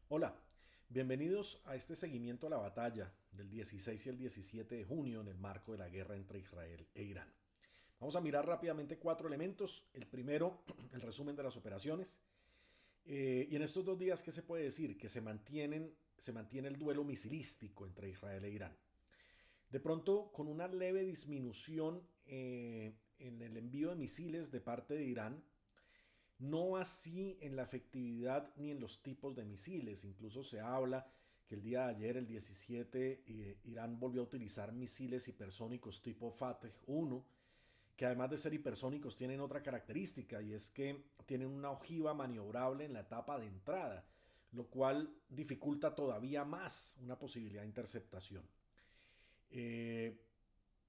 Hola, bienvenidos a este seguimiento a la batalla del 16 y el 17 de junio en el marco de la guerra entre Israel e Irán. Vamos a mirar rápidamente cuatro elementos. El primero, el resumen de las operaciones. Y en estos 2 días, ¿qué se puede decir? Que se mantiene el duelo misilístico entre Israel e Irán. De pronto, con una leve disminución en el envío de misiles de parte de Irán, no así en la efectividad ni en los tipos de misiles. Incluso se habla que el día de ayer, el 17, Irán volvió a utilizar misiles hipersónicos tipo Fateh-1, que además de ser hipersónicos tienen otra característica, y es que tienen una ojiva maniobrable en la etapa de entrada, lo cual dificulta todavía más una posibilidad de interceptación. Eh,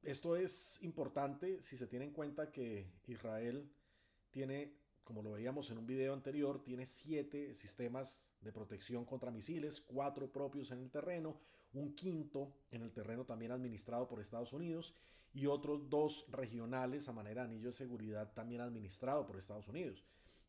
Esto es importante si se tiene en cuenta que Israel tiene, como lo veíamos en un video anterior, tiene 7 sistemas de protección contra misiles, 4 propios en el terreno, un quinto en el terreno también administrado por Estados Unidos y otros 2 regionales a manera de anillo de seguridad también administrado por Estados Unidos.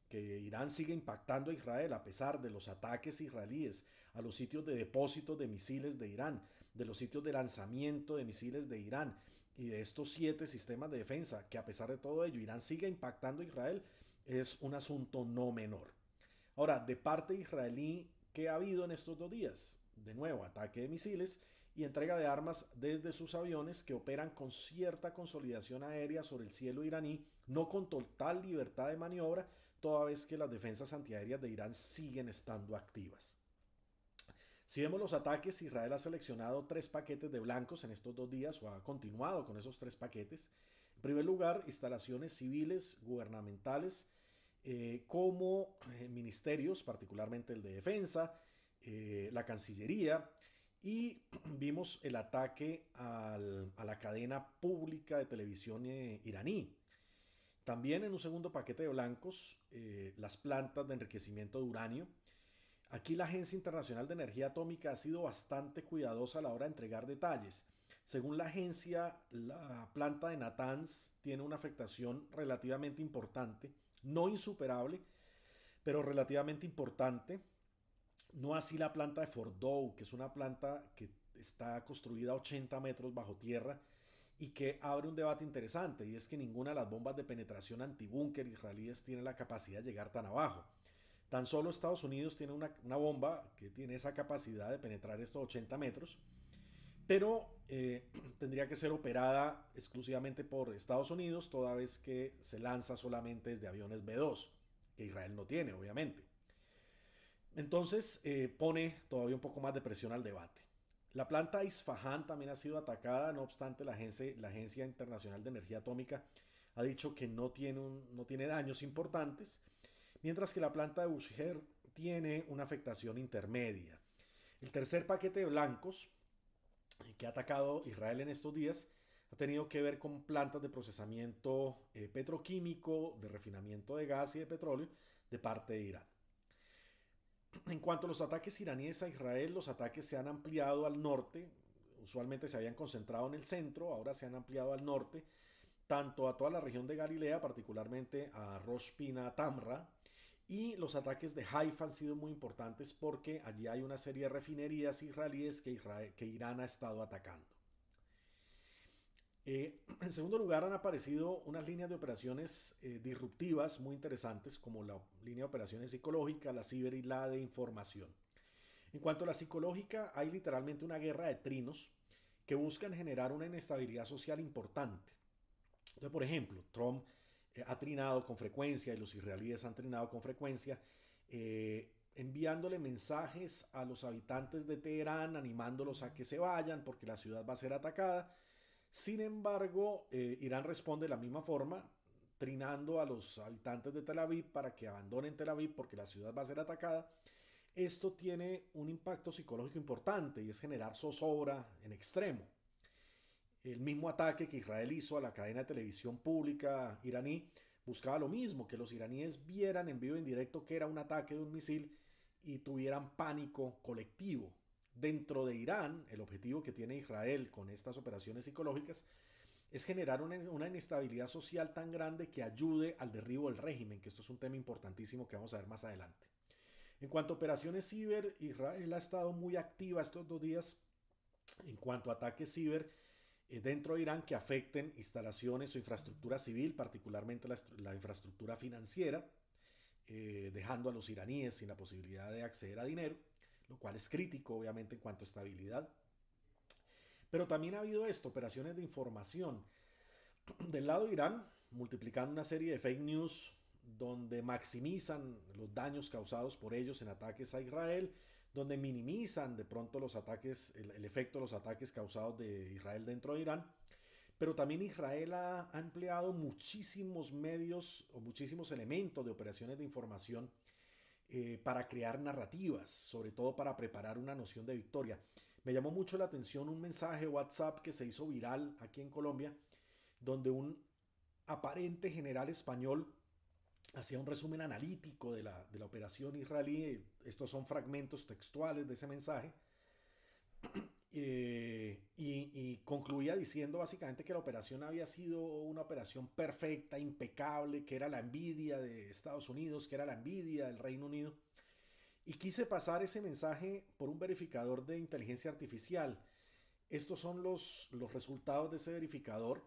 Que Irán sigue impactando a Israel a pesar de los ataques israelíes a los sitios de depósitos de misiles de Irán, de los sitios de lanzamiento de misiles de Irán y de estos 7 sistemas de defensa, que a pesar de todo ello Irán sigue impactando a Israel, es un asunto no menor. Ahora, de parte israelí, ¿qué ha habido en estos 2 días? De nuevo, ataque de misiles y entrega de armas desde sus aviones que operan con cierta consolidación aérea sobre el cielo iraní, no con total libertad de maniobra, toda vez que las defensas antiaéreas de Irán siguen estando activas. Si vemos los ataques, Israel ha seleccionado 3 paquetes de blancos en estos 2 días o ha continuado con esos 3 paquetes. En primer lugar, instalaciones civiles, gubernamentales, como ministerios, particularmente el de defensa, la Cancillería, y vimos el ataque a la cadena pública de televisión iraní. También en un segundo paquete de blancos, las plantas de enriquecimiento de uranio. Aquí la Agencia Internacional de Energía Atómica ha sido bastante cuidadosa a la hora de entregar detalles. Según la agencia, la planta de Natanz tiene una afectación relativamente importante, no insuperable, pero relativamente importante. No así la planta de Fordow, que es una planta que está construida a 80 metros bajo tierra y que abre un debate interesante, y es que ninguna de las bombas de penetración antibúnker israelíes tiene la capacidad de llegar tan abajo. Tan solo Estados Unidos tiene una bomba que tiene esa capacidad de penetrar estos 80 metros, pero tendría que ser operada exclusivamente por Estados Unidos, toda vez que se lanza solamente desde aviones B-2, que Israel no tiene, obviamente. Entonces pone todavía un poco más de presión al debate. La planta Isfahan también ha sido atacada, no obstante la Agencia Internacional de Energía Atómica ha dicho que no tiene daños importantes, mientras que la planta de Bushehr tiene una afectación intermedia. El tercer paquete de blancos que ha atacado Israel en estos días ha tenido que ver con plantas de procesamiento petroquímico, de refinamiento de gas y de petróleo de parte de Irán. En cuanto a los ataques iraníes a Israel, los ataques se han ampliado al norte. Usualmente se habían concentrado en el centro, ahora se han ampliado al norte, tanto a toda la región de Galilea, particularmente a Rosh Pina Tamra, y los ataques de Haifa han sido muy importantes porque allí hay una serie de refinerías israelíes que Irán ha estado atacando. En segundo lugar, han aparecido unas líneas de operaciones disruptivas muy interesantes, como la línea de operaciones psicológica, la ciber y la de información. En cuanto a la psicológica, hay literalmente una guerra de trinos que buscan generar una inestabilidad social importante. Entonces, por ejemplo, Trump ha trinado con frecuencia y los israelíes han trinado con frecuencia, enviándole mensajes a los habitantes de Teherán, animándolos a que se vayan porque la ciudad va a ser atacada. Sin embargo, Irán responde de la misma forma, trinando a los habitantes de Tel Aviv para que abandonen Tel Aviv porque la ciudad va a ser atacada. Esto tiene un impacto psicológico importante y es generar zozobra en extremo. El mismo ataque que Israel hizo a la cadena de televisión pública iraní buscaba lo mismo, que los iraníes vieran en vivo e indirecto que era un ataque de un misil y tuvieran pánico colectivo. Dentro de Irán, el objetivo que tiene Israel con estas operaciones psicológicas es generar una inestabilidad social tan grande que ayude al derribo del régimen, que esto es un tema importantísimo que vamos a ver más adelante. En cuanto a operaciones ciber, Israel ha estado muy activa estos 2 días en cuanto a ataques ciber dentro de Irán que afecten instalaciones o infraestructura civil, particularmente la infraestructura financiera, dejando a los iraníes sin la posibilidad de acceder a dinero, lo cual es crítico obviamente en cuanto a estabilidad. Pero también ha habido operaciones de información del lado de Irán, multiplicando una serie de fake news donde maximizan los daños causados por ellos en ataques a Israel, donde minimizan de pronto los ataques, el efecto de los ataques causados de Israel dentro de Irán. Pero también Israel ha empleado muchísimos medios o muchísimos elementos de operaciones de información para crear narrativas, sobre todo para preparar una noción de victoria. Me llamó mucho la atención un mensaje WhatsApp que se hizo viral aquí en Colombia, donde un aparente general español hacía un resumen analítico de la operación israelí. Estos son fragmentos textuales de ese mensaje. Y concluía diciendo básicamente que la operación había sido una operación perfecta, impecable, que era la envidia de Estados Unidos, que era la envidia del Reino Unido. Y quise pasar ese mensaje por un verificador de inteligencia artificial. Estos son los resultados de ese verificador.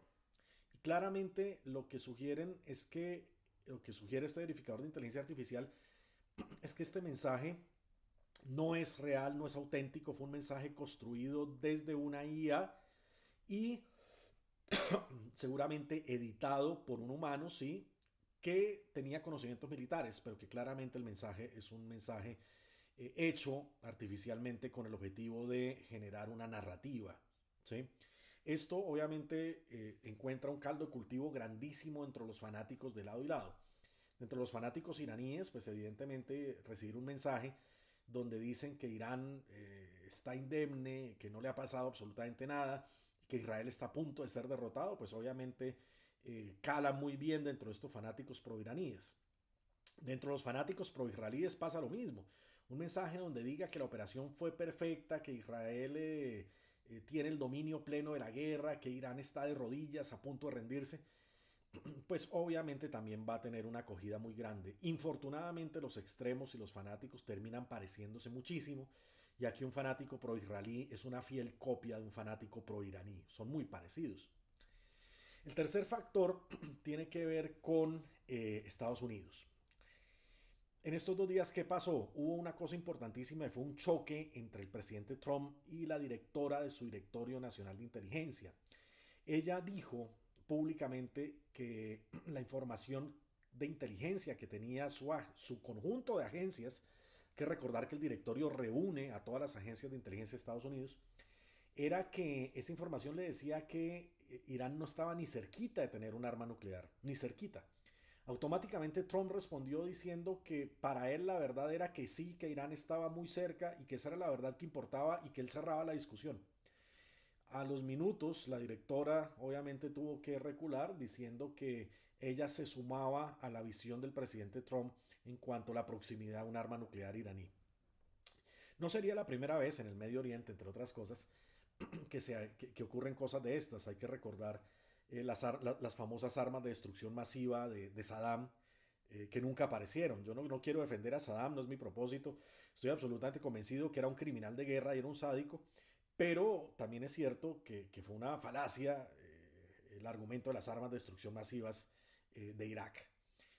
Y claramente lo que sugiere este verificador de inteligencia artificial es que este mensaje no es real, no es auténtico, fue un mensaje construido desde una IA y seguramente editado por un humano, sí, que tenía conocimientos militares, pero que claramente el mensaje es un mensaje hecho artificialmente con el objetivo de generar una narrativa, ¿sí? Esto obviamente encuentra un caldo de cultivo grandísimo entre los fanáticos de lado y lado. Entre los fanáticos iraníes, pues evidentemente recibir un mensaje donde dicen que Irán está indemne, que no le ha pasado absolutamente nada, que Israel está a punto de ser derrotado, pues obviamente cala muy bien dentro de estos fanáticos pro-iraníes. Dentro de los fanáticos pro-israelíes pasa lo mismo. Un mensaje donde diga que la operación fue perfecta, que Israel tiene el dominio pleno de la guerra, que Irán está de rodillas a punto de rendirse, pues obviamente también va a tener una acogida muy grande. Infortunadamente los extremos y los fanáticos terminan pareciéndose muchísimo, ya que un fanático pro-israelí es una fiel copia de un fanático pro-iraní. Son muy parecidos. El tercer factor tiene que ver con Estados Unidos. En estos 2 días, ¿qué pasó? Hubo una cosa importantísima y fue un choque entre el presidente Trump y la directora de su Directorio Nacional de Inteligencia. Ella dijo públicamente que la información de inteligencia que tenía su conjunto de agencias, que recordar que el directorio reúne a todas las agencias de inteligencia de Estados Unidos, era que esa información le decía que Irán no estaba ni cerquita de tener un arma nuclear, ni cerquita. Automáticamente Trump respondió diciendo que para él la verdad era que sí, que Irán estaba muy cerca y que esa era la verdad que importaba y que él cerraba la discusión. A los minutos, la directora obviamente tuvo que recular diciendo que ella se sumaba a la visión del presidente Trump en cuanto a la proximidad a un arma nuclear iraní. No sería la primera vez en el Medio Oriente, entre otras cosas, que ocurren cosas de estas. Hay que recordar las famosas armas de destrucción masiva de Saddam, que nunca aparecieron. Yo no quiero defender a Saddam, no es mi propósito. Estoy absolutamente convencido que era un criminal de guerra y era un sádico, pero también es cierto que fue una falacia el argumento de las armas de destrucción masivas de Irak.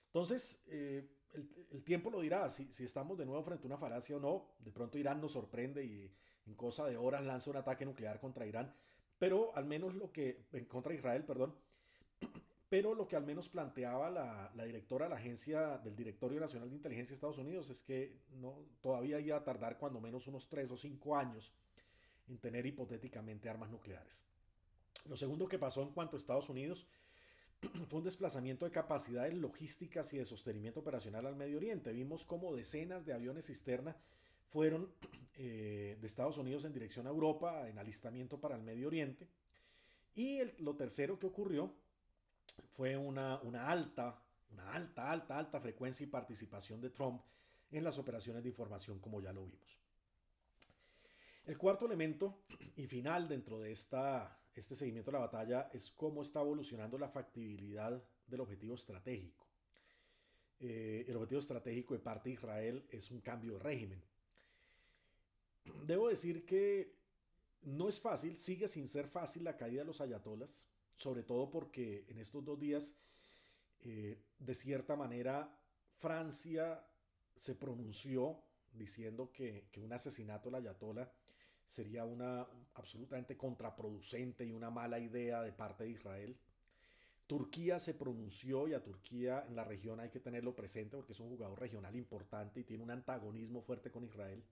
Entonces, el tiempo lo dirá si estamos de nuevo frente a una falacia o no. De pronto Irán nos sorprende y en cosa de horas lanza un ataque nuclear contra Irán, pero al menos contra Israel, perdón, pero lo que al menos planteaba la directora de la agencia del Directorio Nacional de Inteligencia de Estados Unidos es que todavía iba a tardar cuando menos unos 3 o 5 años en tener hipotéticamente armas nucleares. Lo segundo que pasó en cuanto a Estados Unidos fue un desplazamiento de capacidades logísticas y de sostenimiento operacional al Medio Oriente. Vimos como decenas de aviones cisterna fueron de Estados Unidos en dirección a Europa en alistamiento para el Medio Oriente. Y lo tercero que ocurrió fue una alta frecuencia y participación de Trump en las operaciones de información, como ya lo vimos. El cuarto elemento y final dentro de este seguimiento de la batalla es cómo está evolucionando la factibilidad del objetivo estratégico. El objetivo estratégico de parte de Israel es un cambio de régimen. Debo decir que no es fácil, sigue sin ser fácil la caída de los ayatolas, sobre todo porque en estos 2 días, de cierta manera, Francia se pronunció diciendo que un asesinato del ayatola sería una absolutamente contraproducente y una mala idea de parte de Israel. Turquía se pronunció y a Turquía en la región hay que tenerlo presente porque es un jugador regional importante y tiene un antagonismo fuerte con Israel.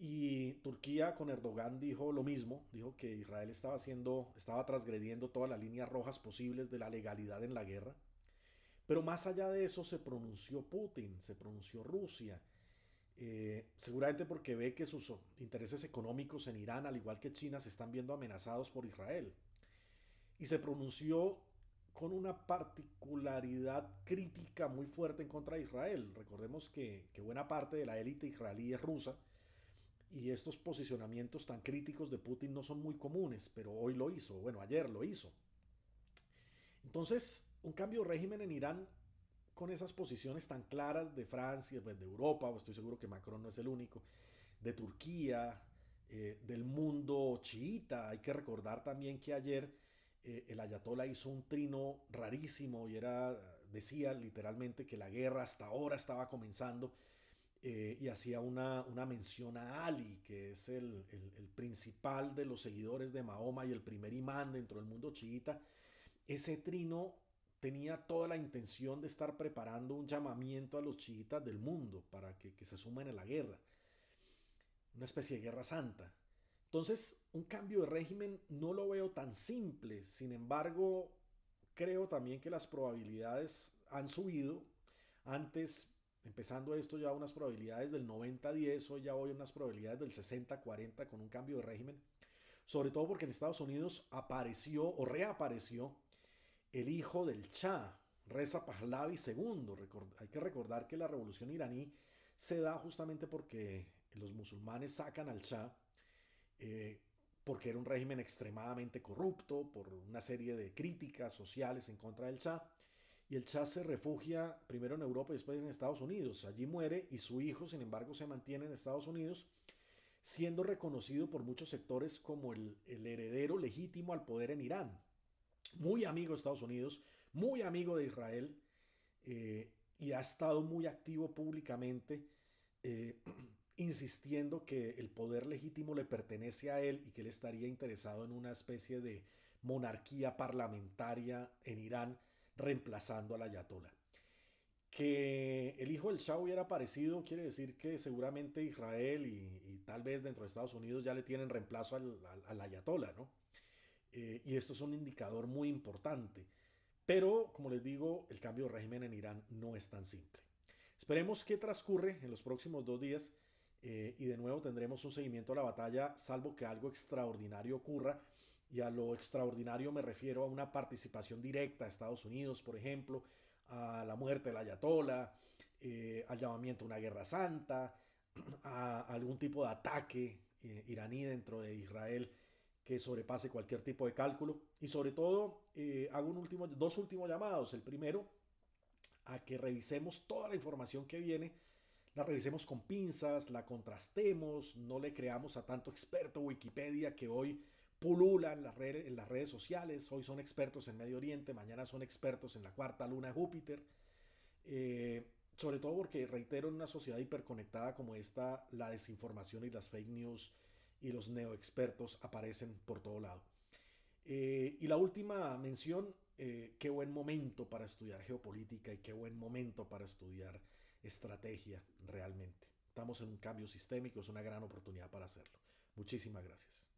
Y Turquía con Erdogan dijo lo mismo, dijo que Israel estaba transgrediendo todas las líneas rojas posibles de la legalidad en la guerra. Pero más allá de eso se pronunció Putin, se pronunció Rusia, seguramente porque ve que sus intereses económicos en Irán, al igual que China, se están viendo amenazados por Israel. Y se pronunció con una particularidad crítica muy fuerte en contra de Israel. Recordemos que buena parte de la élite israelí es rusa y estos posicionamientos tan críticos de Putin no son muy comunes, pero hoy lo hizo, bueno, ayer lo hizo. Entonces, un cambio de régimen en Irán con esas posiciones tan claras de Francia, pues de Europa, pues estoy seguro que Macron no es el único, de Turquía, del mundo chiita. Hay que recordar también que ayer el ayatollah hizo un trino rarísimo y decía literalmente que la guerra hasta ahora estaba comenzando, y hacía una mención a Ali, que es el principal de los seguidores de Mahoma y el primer imán dentro del mundo chiita. Ese trino tenía toda la intención de estar preparando un llamamiento a los chiitas del mundo para que se sumen a la guerra, una especie de guerra santa. Entonces, un cambio de régimen no lo veo tan simple, sin embargo, creo también que las probabilidades han subido. Antes, empezando esto, ya unas probabilidades del 90-10, hoy ya voy a unas probabilidades del 60-40 con un cambio de régimen, sobre todo porque en Estados Unidos apareció o reapareció el hijo del Shah, Reza Pahlavi II. Hay que recordar que la revolución iraní se da justamente porque los musulmanes sacan al Shah, eh, porque era un régimen extremadamente corrupto, por una serie de críticas sociales en contra del Shah. Y el Shah se refugia primero en Europa y después en Estados Unidos. Allí muere y su hijo, sin embargo, se mantiene en Estados Unidos, siendo reconocido por muchos sectores como el heredero legítimo al poder en Irán. Muy amigo de Estados Unidos, muy amigo de Israel, y ha estado muy activo públicamente, eh, insistiendo que el poder legítimo le pertenece a él y que él estaría interesado en una especie de monarquía parlamentaria en Irán, reemplazando al ayatollah. Que el hijo del Shah hubiera aparecido quiere decir que seguramente Israel y tal vez dentro de Estados Unidos ya le tienen reemplazo al ayatollah, ¿no? Y esto es un indicador muy importante. Pero, como les digo, el cambio de régimen en Irán no es tan simple. Esperemos qué transcurre en los próximos 2 días, y de nuevo tendremos un seguimiento a la batalla, salvo que algo extraordinario ocurra. Y a lo extraordinario me refiero a una participación directa de Estados Unidos, por ejemplo, a la muerte del ayatollah, al llamamiento a una guerra santa, a algún tipo de ataque iraní dentro de Israel que sobrepase cualquier tipo de cálculo. Y sobre todo, hago dos últimos llamados. El primero, a que revisemos toda la información que viene, la revisemos con pinzas, la contrastemos, no le creamos a tanto experto Wikipedia que hoy pulula en las redes sociales. Hoy son expertos en Medio Oriente, mañana son expertos en la cuarta luna de Júpiter. Sobre todo porque, reitero, en una sociedad hiperconectada como esta, la desinformación y las fake news y los neoexpertos aparecen por todo lado. Y la última mención, qué buen momento para estudiar geopolítica y qué buen momento para estudiar estrategia realmente. Estamos en un cambio sistémico, es una gran oportunidad para hacerlo. Muchísimas gracias.